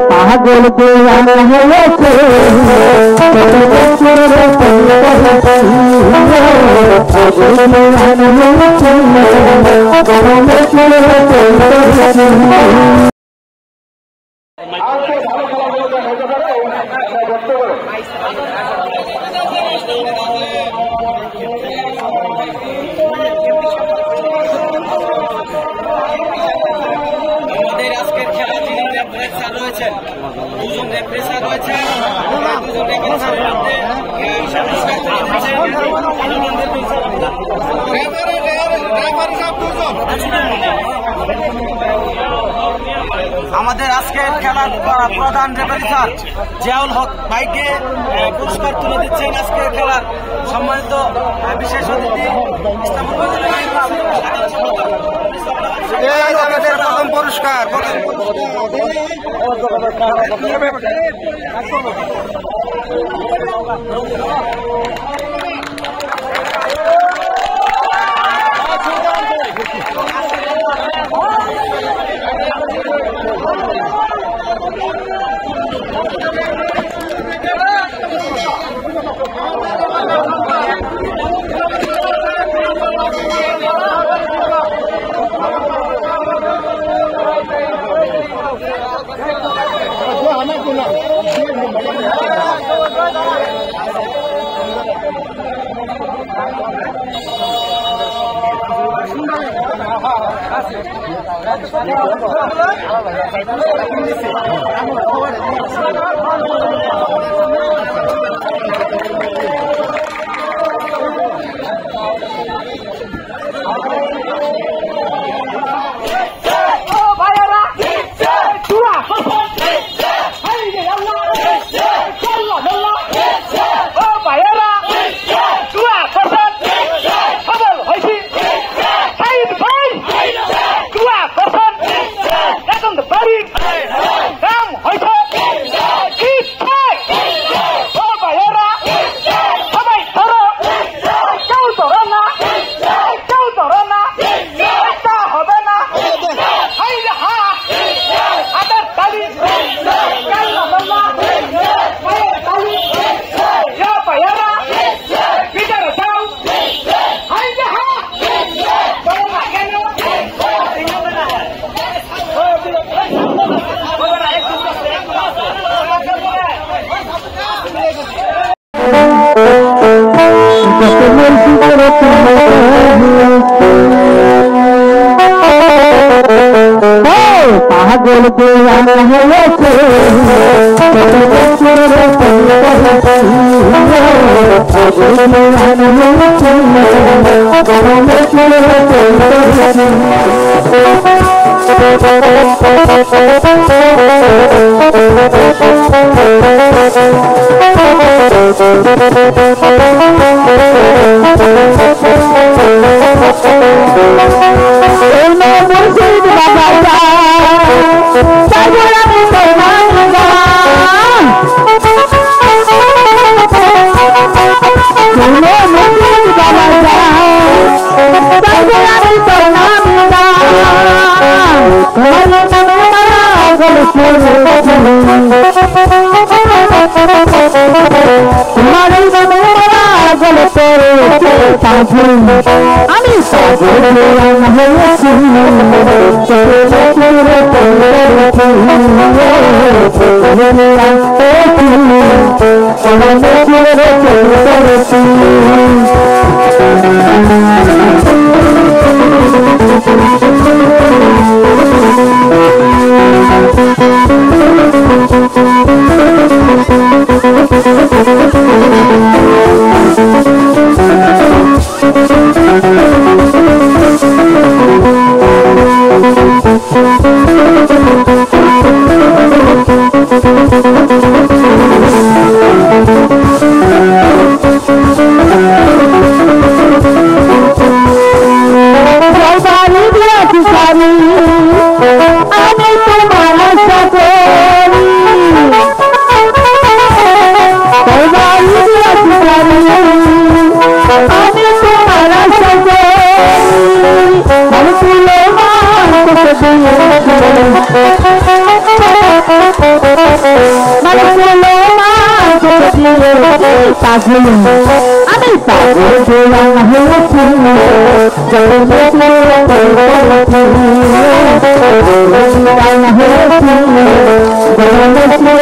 পাগল দেওয়ানা হয়েছে আমাদের আজকের খেলা যিনি রেফারি রয়েছেন, দুজন রেফারি রয়েছেন, দুজন রেফারির মধ্যে আমাদের আজকের খেলার প্রধান রেফারি স্যার জিয়াউল হক ভাইকে পুরস্কার তুলে দিচ্ছেন। আজকের খেলার সম্মানিত বিশেষ অতিথি আমাদের প্রথম পুরস্কার পাগল দেওয়ানা হয়েছে আমি পাগল আমি পাগল দেওয়ানা হয়েছি যখন দেখলে দেওয়ানা হয়েছি যখন দেখলে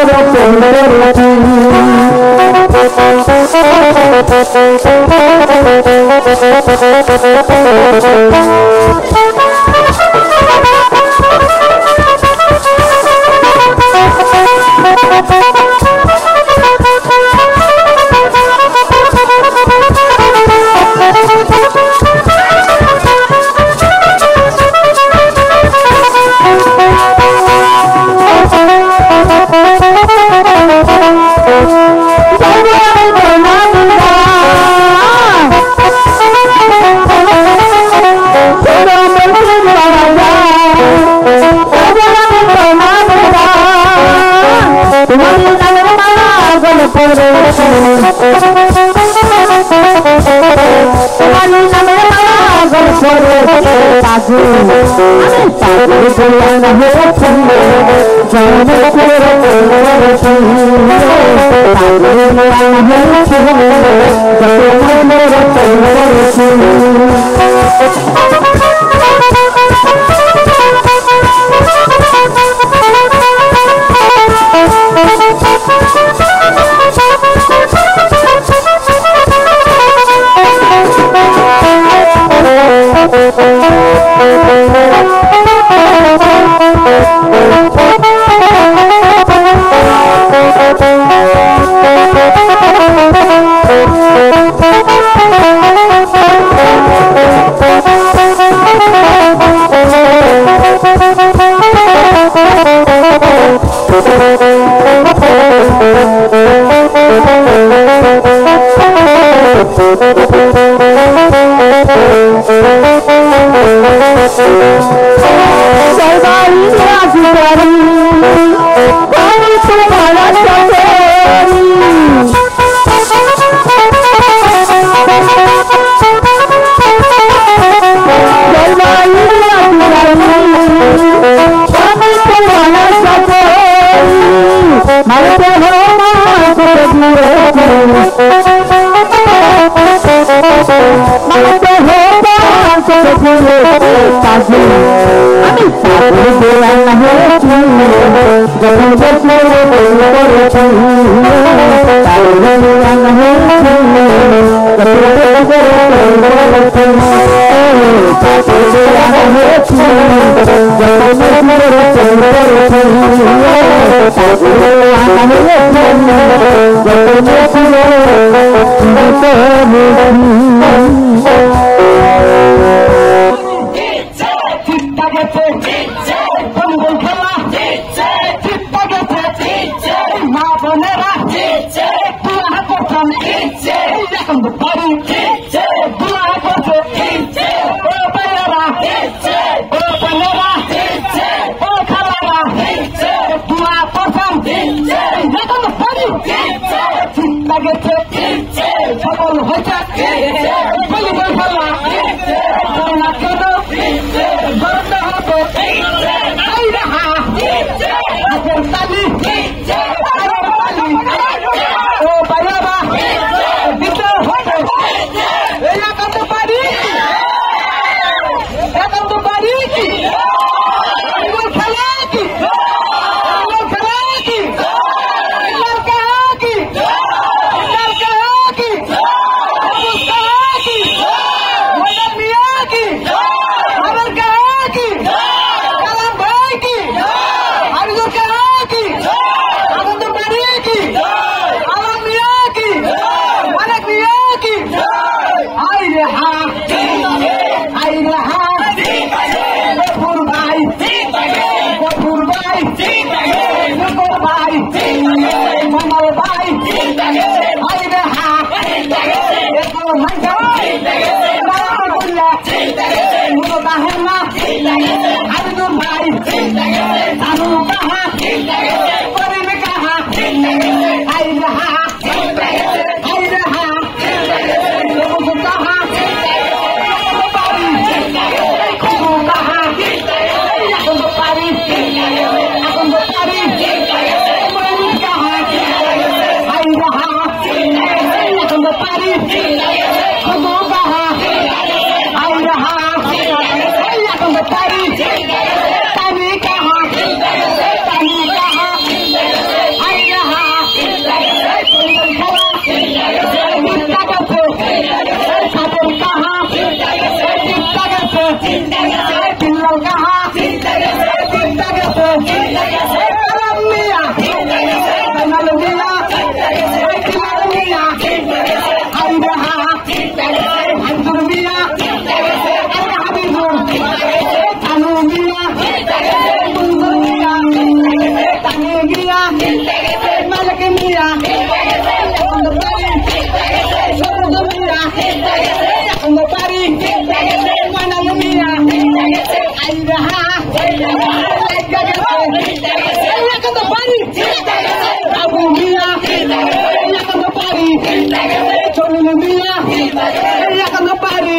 এখন পারি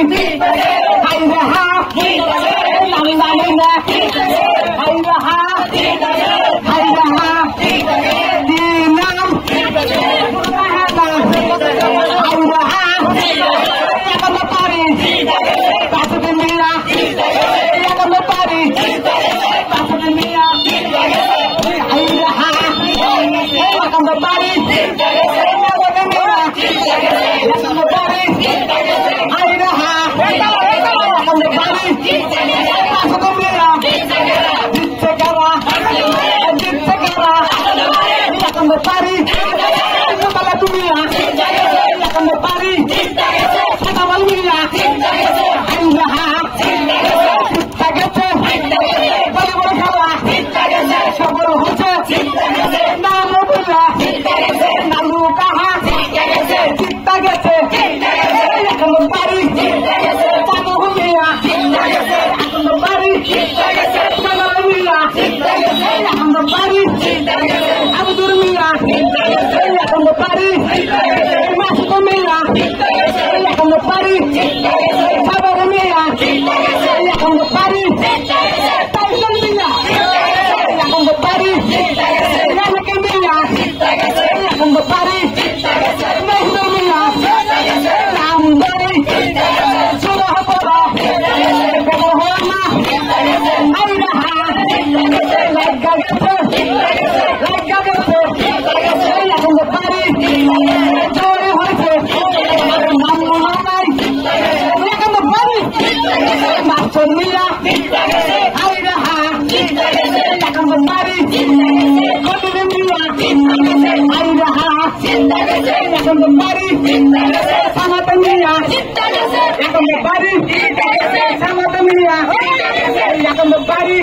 হাই রাহা নামি নামি না হাই রাহা হাই রাহা দিনাম হাই রাহা এখন পারি পাঁচে মিয়া এখন পারি পাঁচে মিয়া হাই রাহা এখন পারি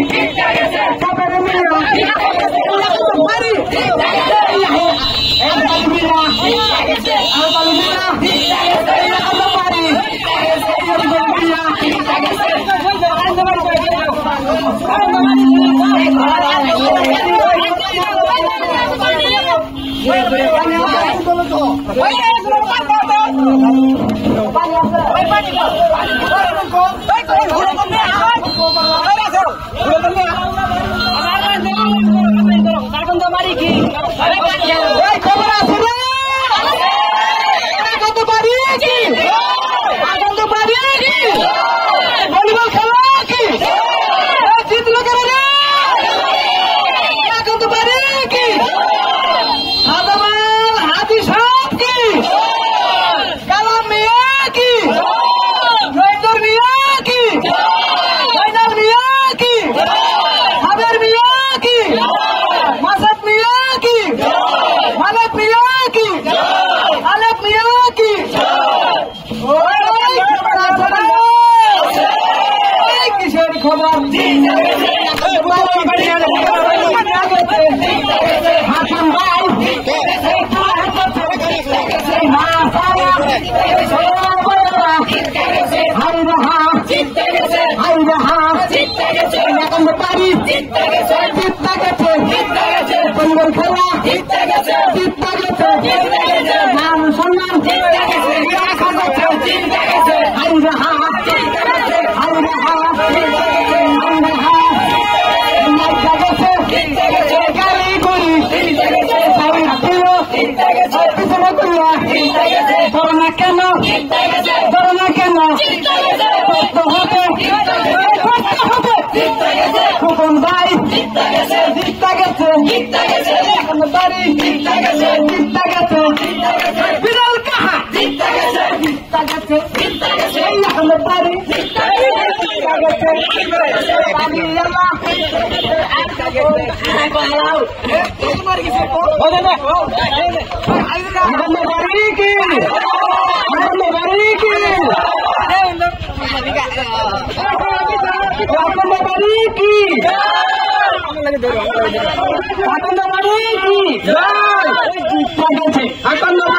Akan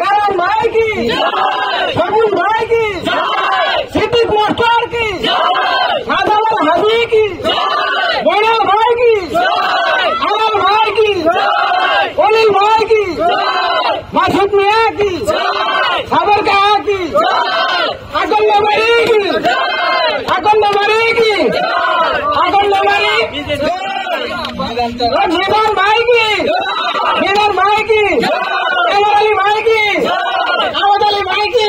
কারণ ভাই কি, সবুজ ভাই কি, সিদ্দিক মাস্টার কি, সাধারণ হাজি কি, বৈরাল ভাই কি, আলাল ভাই কি, অলিল ভাই কি, মাসুদ মিয়া কি, সাবর কাহা কি, আকন্দ বাড়ি কি, আকন্দ বাড়ি কি, আকন্দ বাড়ি নিদান ভাই কি, নিদান ভাই কি, এমর আলী ভাই কি, আওয়াজ আলী ভাই কি,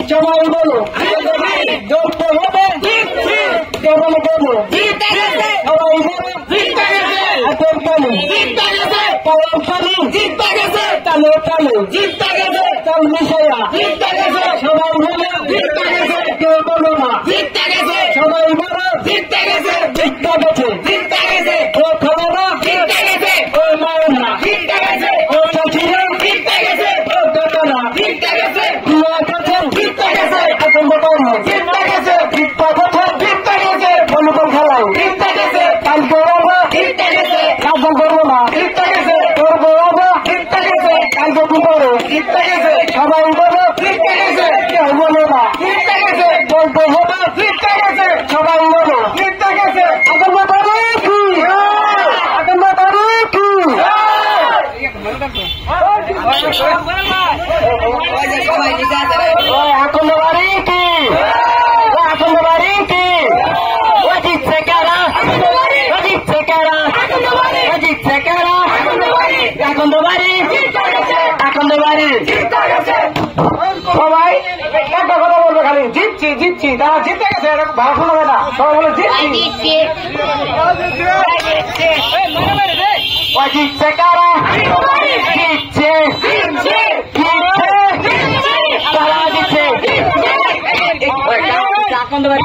সবাই বলো দৌড়তে হবে, কেবল বলো সবাই বলো কালাম খালি তালে তালে তাল মিশাইয়া সবাই বলো কেউ বলো না সবাই বলো জিততে গেছে কেউ খাবে না ও মায়ের না ও চাচিরা ও দাদারা দুয়া কাছে এখন বলো জিততে গেছে ভলিবল খেলাও কালকে ওরা কালকে করবো না করবো ওরা কালকে দুপুরে সবাই বলো কেউ বলো না বলতে হবে সবাই বলো এখন ব্যাপারে কি, এখন ব্যাপারে কি, এখন ব্যাপারে কি, এখন ব্যাপারে কি, জিতছে কারা, জিতছে কারা, জিতছে কারা, এখন তো বাড়ি, এখন তো বাড়ি সবাই একটা কথা বলবে খালি জিতছি তারা জিতে গেছে ভালো শোনাবে না, সবাই বলে জিতছি জিতছে কারা, জিতছে তারা জিতছে এখন তো বাড়ি